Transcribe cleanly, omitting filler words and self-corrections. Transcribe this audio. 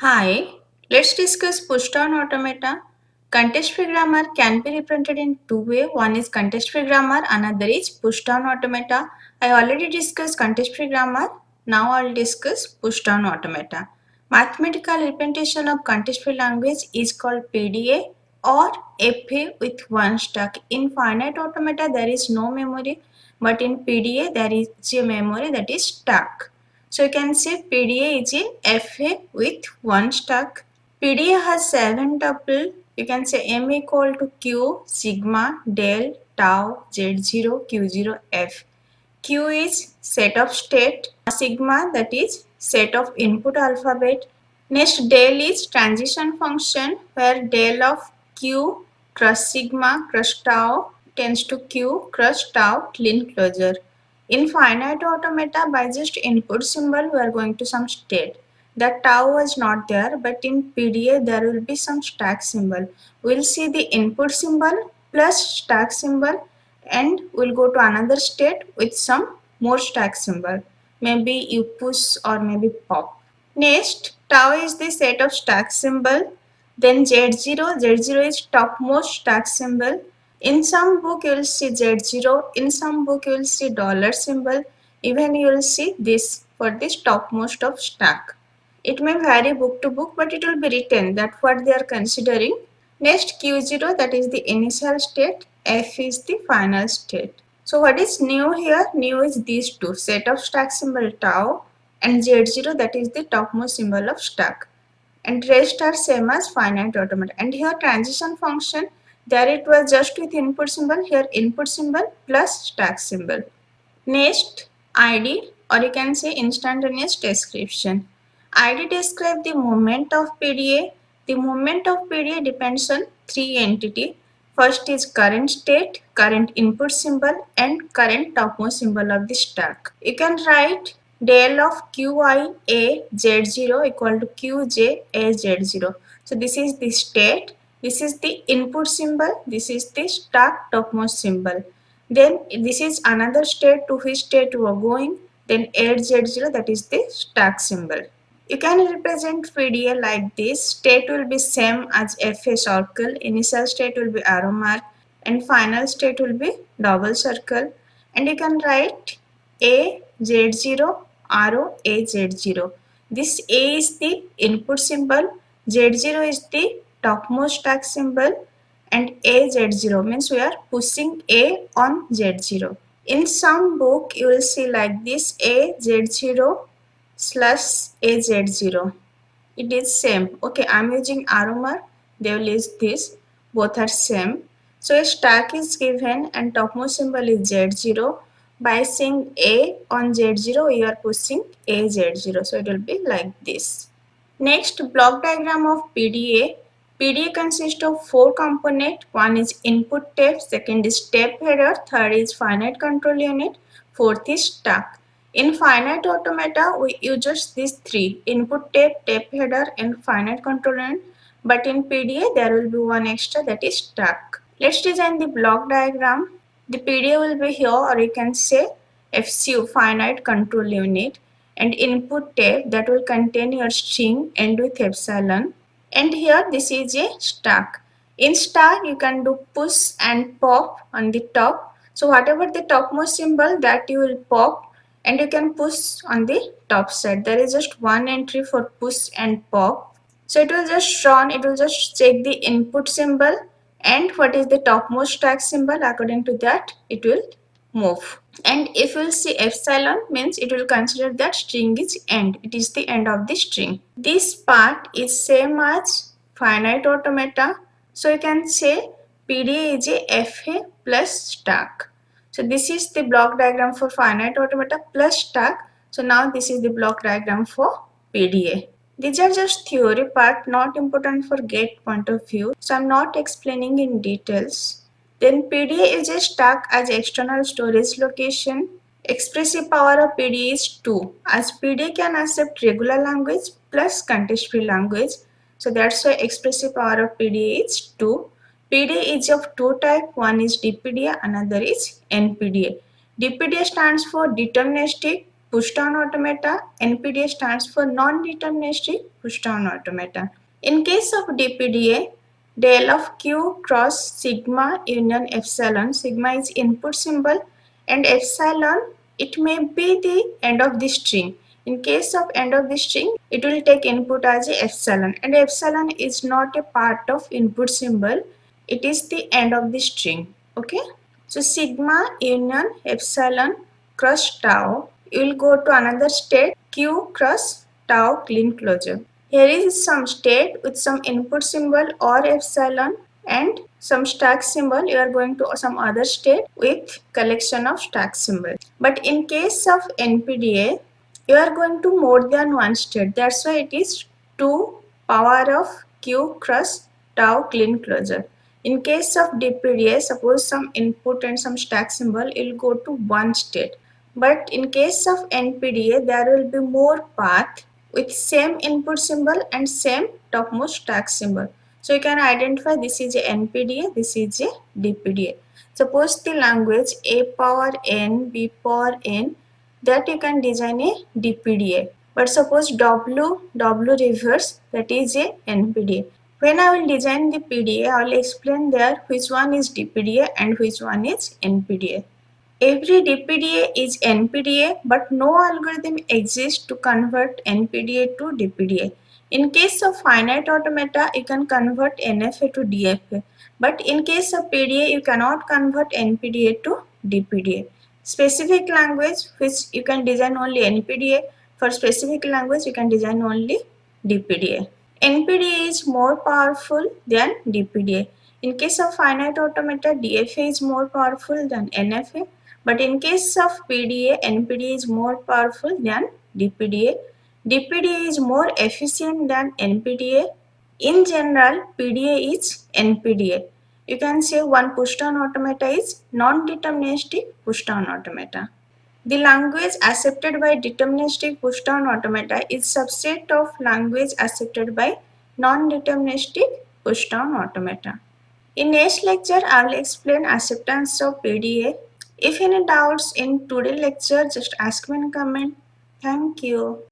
Hi, let's discuss push down automata. Context free grammar can be represented in two ways. One is context free grammar, another is push down automata. I already discussed context free grammar. Now I'll discuss push down automata. Mathematical representation of context free language is called PDA or FA with one stack. In finite automata there is no memory, but in PDA there is a memory that is stack. So you can say PDA is a FA with one stack. PDA has 7 tuple. You can say M equal to Q, sigma, del, tau, Z0, Q0, F. Q is set of state, sigma that is set of input alphabet. Next del is transition function where del of Q cross sigma cross tau tends to Q cross tau clean closure. In finite automata, by just input symbol, we are going to some state. The tau was not there, but in PDA there will be some stack symbol. We'll see the input symbol plus stack symbol, and we'll go to another state with some more stack symbol. Maybe you push or maybe pop. Next, tau is the set of stack symbol. Then Z0 is topmost stack symbol. In some book you will see Z0, in some book you will see dollar symbol, even you will see this for this topmost of stack. It may vary book to book, but it will be written that what they are considering. Next Q0, that is the initial state, F is the final state. So what is new here? New is these two, set of stack symbol tau and Z0, that is the topmost symbol of stack. And rest are same as finite automata. And here transition function, there it was just with input symbol, here input symbol plus stack symbol. Next, ID, or you can say instantaneous description. ID describes the movement of PDA. The movement of PDA depends on three entities. First is current state, current input symbol, and current topmost symbol of the stack. You can write del of Qi a Z0 equal to Qj a Z0. So this is the state, this is the input symbol, this is the stack topmost symbol. Then this is another state to which state you are going. Then 8Z0, that is the stack symbol. You can represent PDA like this. State will be same as FA circle. Initial state will be arrow mark and final state will be double circle. And you can write A Z0 arrow A Z0. This A is the input symbol. Z0 is the topmost stack symbol and A Z0 means we are pushing A on Z0. In some book you will see like this A Z0 slash A Z0. It is same. Okay, I'm using arrow mark. They will use this. Both are same. So a stack is given and topmost symbol is Z0. By saying A on Z0, we are pushing A Z0. So it will be like this. Next, block diagram of PDA. PDA consists of four components. One is input tape, second is tape header, third is finite control unit, fourth is stack. In finite automata, we use just these three, input tape, tape header and finite control unit. But in PDA, there will be one extra, that is stack. Let's design the block diagram. The PDA will be here, or you can say FCU, finite control unit, and input tape that will contain your string end with epsilon. And here this is a stack. In stack you can do push and pop on the top. So whatever the topmost symbol, that you will pop, and you can push on the top side. There is just one entry for push and pop. So it will just shown, it will just check the input symbol and what is the topmost stack symbol. According to that it will move. And if you will see epsilon means it will consider that string is end. It is the end of the string. This part is same as finite automata. So you can say PDA is a FA plus stack. So this is the block diagram for finite automata plus stack. So now this is the block diagram for PDA. These are just theory part, not important for GATE point of view. So I'm not explaining in details. Then PDA is a stack as external storage location. Expressive power of PDA is 2, as PDA can accept regular language plus context-free language. So that's why expressive power of PDA is 2. PDA is of two types. One is DPDA, another is NPDA. DPDA stands for deterministic push down automata. NPDA stands for non-deterministic push down automata. In case of DPDA, del of Q cross sigma union epsilon. Sigma is input symbol and epsilon, it may be the end of the string. In case of end of the string, it will take input as a epsilon, and epsilon is not a part of input symbol. It is the end of the string. Okay. So sigma union epsilon cross tau, you will go to another state Q cross tau clean closure. Here is some state with some input symbol or epsilon and some stack symbol. You are going to some other state with collection of stack symbol. But in case of NPDA, you are going to more than one state. That's why it is 2 power of Q cross tau clean closure. In case of DPDA, suppose some input and some stack symbol, it will go to one state. But in case of NPDA, there will be more path with same input symbol and same topmost stack symbol. So you can identify this is a NPDA, this is a DPDA. Suppose the language A power N, B power N, that you can design a DPDA. But suppose W reverse, that is a NPDA. When I will design the PDA, I will explain there which one is DPDA and which one is NPDA. Every DPDA is NPDA, but no algorithm exists to convert NPDA to DPDA. In case of finite automata, you can convert NFA to DFA. But in case of PDA, you cannot convert NPDA to DPDA. Specific language, which you can design only NPDA. For specific language, you can design only DPDA. NPDA is more powerful than DPDA. In case of finite automata, DFA is more powerful than NFA. But in case of PDA, NPDA is more powerful than DPDA. DPDA is more efficient than NPDA. In general, PDA is NPDA. You can say one push-down automata is non-deterministic push-down automata. The language accepted by deterministic push-down automata is subset of language accepted by non-deterministic push-down automata. In next lecture, I will explain acceptance of PDA. If any doubts in today's lecture, just ask me in comment. Thank you.